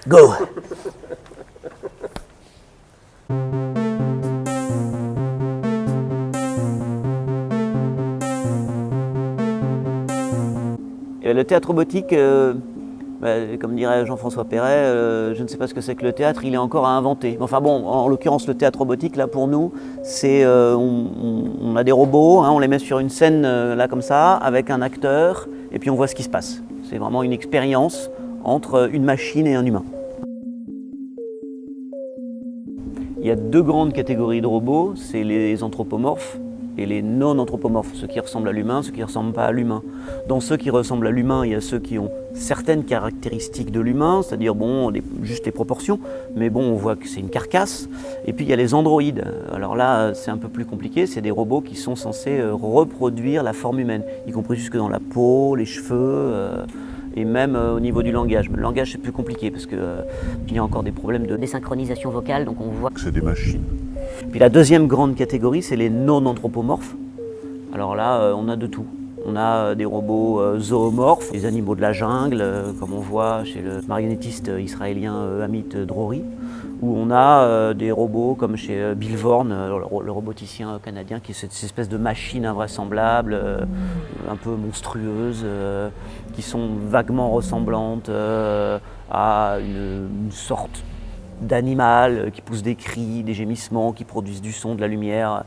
Go! Et le théâtre robotique, comme dirait Jean-François Perret, je ne sais pas ce que c'est que le théâtre, il est encore à inventer. Enfin bon, en l'occurrence, le théâtre robotique, là pour nous, c'est on a des robots, hein, on les met sur une scène là comme ça, avec un acteur, et puis on voit ce qui se passe. C'est vraiment une expérience entre une machine et un humain. Il y a deux grandes catégories de robots, c'est les anthropomorphes et les non-anthropomorphes, ceux qui ressemblent à l'humain, ceux qui ne ressemblent pas à l'humain. Dans ceux qui ressemblent à l'humain, il y a ceux qui ont certaines caractéristiques de l'humain, c'est-à-dire bon, juste les proportions, mais bon, on voit que c'est une carcasse. Et puis il y a les androïdes. Alors là, c'est un peu plus compliqué, c'est des robots qui sont censés reproduire la forme humaine, y compris jusque dans la peau, les cheveux, et même au niveau du langage. Mais le langage, c'est plus compliqué parce qu'il y a encore des problèmes de désynchronisation vocale, donc on voit que C'est des machines. Puis la deuxième grande catégorie, c'est les non-anthropomorphes. Alors là, on a de tout. On a des robots zoomorphes, des animaux de la jungle, comme on voit chez le marionnettiste israélien Amit Drori, ou on a des robots comme chez Bill Vorn, le roboticien canadien, qui est cette espèce de machine invraisemblable, un peu monstrueuse, qui sont vaguement ressemblantes à une sorte d'animal qui pousse des cris, des gémissements, qui produisent du son, de la lumière.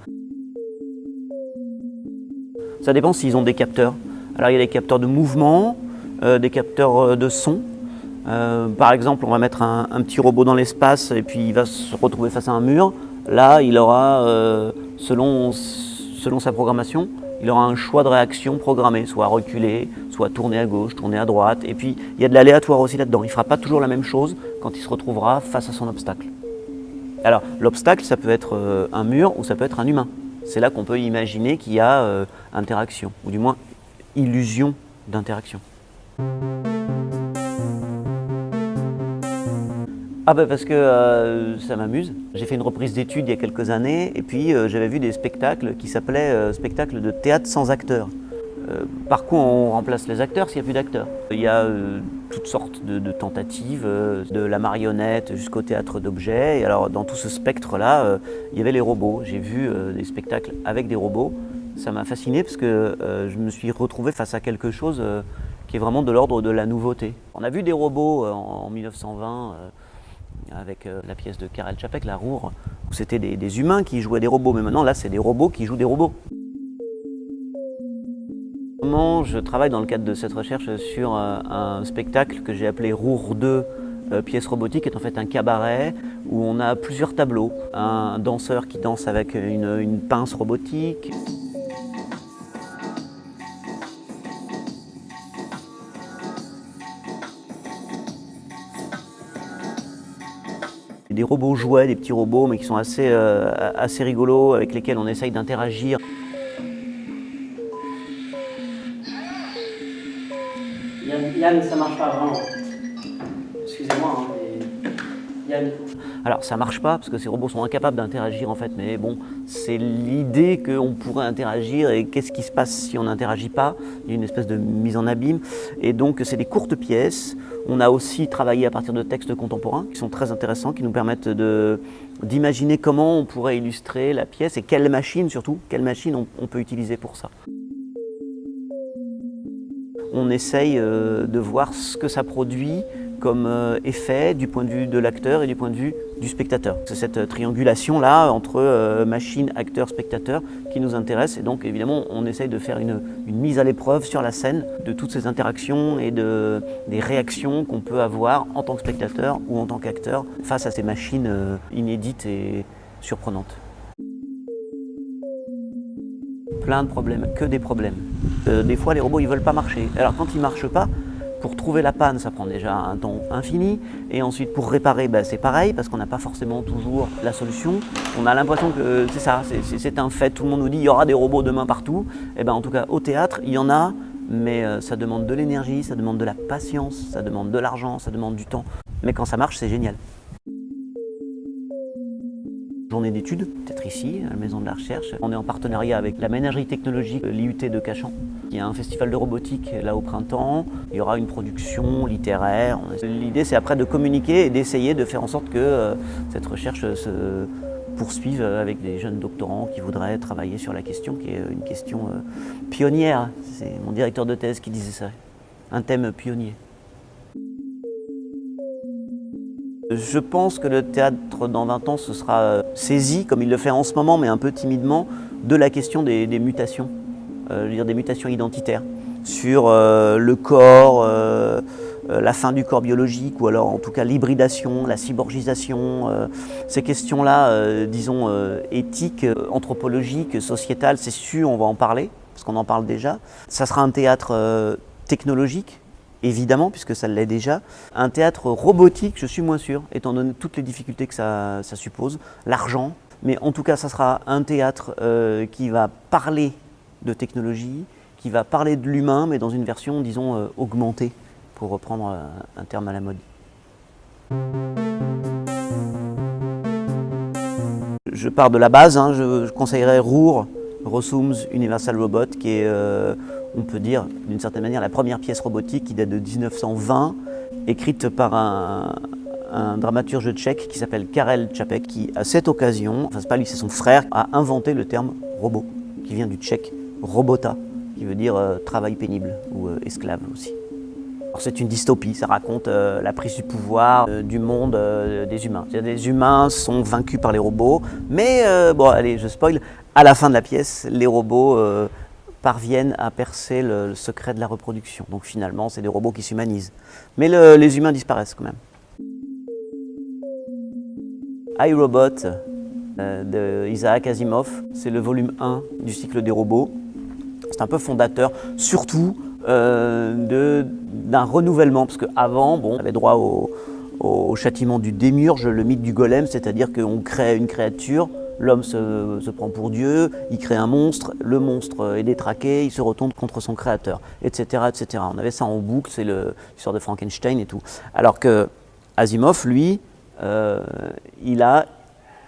Ça dépend s'ils ont des capteurs. Alors il y a des capteurs de mouvement, des capteurs de son. Par exemple, on va mettre un petit robot dans l'espace et puis il va se retrouver face à un mur. Là, il aura, selon sa programmation, il aura un choix de réaction programmé, soit reculer, soit tourner à gauche, tourner à droite. Et puis, il y a de l'aléatoire aussi là-dedans. Il ne fera pas toujours la même chose quand il se retrouvera face à son obstacle. Alors, l'obstacle, ça peut être un mur ou ça peut être un humain. C'est là qu'on peut imaginer qu'il y a interaction, ou du moins illusion d'interaction. Ah ben parce que ça m'amuse. J'ai fait une reprise d'études il y a quelques années et puis j'avais vu des spectacles qui s'appelaient spectacles de théâtre sans acteurs. Par quoi on remplace les acteurs s'il n'y a plus d'acteurs? Il y a toutes sortes de tentatives, de la marionnette jusqu'au théâtre d'objets. Et alors dans tout ce spectre-là, il y avait les robots. J'ai vu des spectacles avec des robots. Ça m'a fasciné parce que je me suis retrouvé face à quelque chose qui est vraiment de l'ordre de la nouveauté. On a vu des robots en 1920 avec la pièce de Karel Čapek, La Roure, où c'était des humains qui jouaient des robots. Mais maintenant, là, c'est des robots qui jouent des robots. Je travaille dans le cadre de cette recherche sur un spectacle que j'ai appelé Roure 2, pièce robotique, qui est en fait un cabaret où on a plusieurs tableaux. Un danseur qui danse avec une pince robotique. Des robots jouets, des petits robots, mais qui sont assez rigolos, avec lesquels on essaye d'interagir. Yann, ça marche pas vraiment. Excusez-moi, hein, mais Yann. Alors ça marche pas parce que ces robots sont incapables d'interagir en fait, mais bon, c'est l'idée qu'on pourrait interagir et qu'est-ce qui se passe si on n'interagit pas. Il y a une espèce de mise en abîme et donc c'est des courtes pièces. On a aussi travaillé à partir de textes contemporains qui sont très intéressants, qui nous permettent d'imaginer comment on pourrait illustrer la pièce et quelle machine surtout, quelle machine on peut utiliser pour ça. On essaye de voir ce que ça produit comme effet du point de vue de l'acteur et du point de vue du spectateur. C'est cette triangulation-là entre machine, acteur, spectateur qui nous intéresse et donc évidemment on essaye de faire une mise à l'épreuve sur la scène de toutes ces interactions et des réactions qu'on peut avoir en tant que spectateur ou en tant qu'acteur face à ces machines inédites et surprenantes. Plein de problèmes, que des problèmes. Des fois les robots ils veulent pas marcher. Alors quand ils marchent pas, pour trouver la panne ça prend déjà un temps infini et ensuite pour réparer c'est pareil parce qu'on n'a pas forcément toujours la solution. On a l'impression que c'est ça, c'est un fait, tout le monde nous dit il y aura des robots demain partout. Et en tout cas au théâtre il y en a, mais ça demande de l'énergie, ça demande de la patience, ça demande de l'argent, ça demande du temps. Mais quand ça marche c'est génial. Journée d'études, peut-être ici, à la Maison de la Recherche. On est en partenariat avec la ménagerie technologique l'IUT de Cachan, Il y a un festival de robotique là au printemps, il y aura une production littéraire. L'idée c'est après de communiquer et d'essayer de faire en sorte que cette recherche se poursuive avec des jeunes doctorants qui voudraient travailler sur la question, qui est une question pionnière. C'est mon directeur de thèse qui disait ça, un thème pionnier. Je pense que le théâtre dans 20 ans se sera saisi, comme il le fait en ce moment, mais un peu timidement, de la question des mutations, je veux dire des mutations identitaires, sur le corps, la fin du corps biologique, ou alors en tout cas l'hybridation, la cyborgisation, ces questions-là, disons, éthiques, anthropologiques, sociétales, c'est sûr, on va en parler, parce qu'on en parle déjà. Ça sera un théâtre technologique, évidemment, puisque ça l'est déjà. Un théâtre robotique, je suis moins sûr, étant donné toutes les difficultés que ça suppose, l'argent. Mais en tout cas, ça sera un théâtre qui va parler de technologie, qui va parler de l'humain, mais dans une version, disons, augmentée, pour reprendre un terme à la mode. Je pars de la base, hein, je conseillerais Rossum's Universal Robot, qui est, on peut dire, d'une certaine manière, la première pièce robotique qui date de 1920, écrite par un dramaturge tchèque qui s'appelle Karel Čapek, qui, à cette occasion, enfin c'est pas lui, c'est son frère, a inventé le terme robot, qui vient du tchèque robota, qui veut dire travail pénible ou esclave aussi. C'est une dystopie, ça raconte la prise du pouvoir du monde des humains. Les humains sont vaincus par les robots, mais bon allez, je spoil, à la fin de la pièce, les robots parviennent à percer le secret de la reproduction. Donc finalement, c'est des robots qui s'humanisent. Mais les humains disparaissent quand même. iRobot de Isaac Asimov, c'est le volume 1 du cycle des robots. C'est un peu fondateur, surtout d'un renouvellement, parce qu'avant, bon, on avait droit au châtiment du démiurge, le mythe du golem, c'est-à-dire qu'on crée une créature, l'homme se prend pour Dieu, il crée un monstre, le monstre est détraqué, il se retourne contre son créateur, etc., etc. On avait ça en boucle, c'est l'histoire de Frankenstein et tout. Alors que Asimov, lui, il a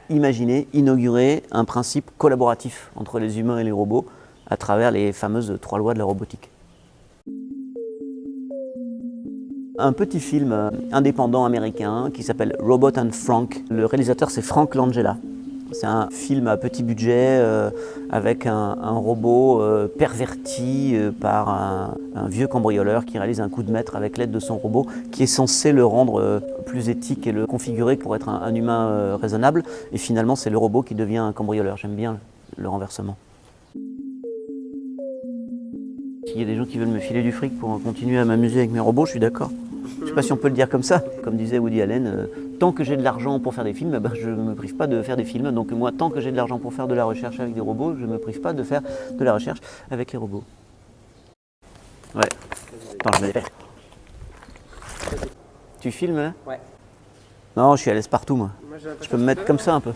imaginé, inauguré un principe collaboratif entre les humains et les robots à travers les fameuses 3 lois de la robotique. Un petit film indépendant américain qui s'appelle Robot and Frank. Le réalisateur, c'est Frank Langella. C'est un film à petit budget avec un robot perverti par un vieux cambrioleur qui réalise un coup de maître avec l'aide de son robot qui est censé le rendre plus éthique et le configurer pour être un humain raisonnable. Et finalement, c'est le robot qui devient un cambrioleur. J'aime bien le renversement. S'il y a des gens qui veulent me filer du fric pour continuer à m'amuser avec mes robots, je suis d'accord. Je ne sais pas si on peut le dire comme ça. Comme disait Woody Allen, tant que j'ai de l'argent pour faire des films, ben, je ne me prive pas de faire des films. Donc moi, tant que j'ai de l'argent pour faire de la recherche avec des robots, je ne me prive pas de faire de la recherche avec les robots. Ouais. Attends, je vais faire. Tu filmes, hein? Ouais. Non, je suis à l'aise partout, moi. Je peux me mettre comme ça un peu.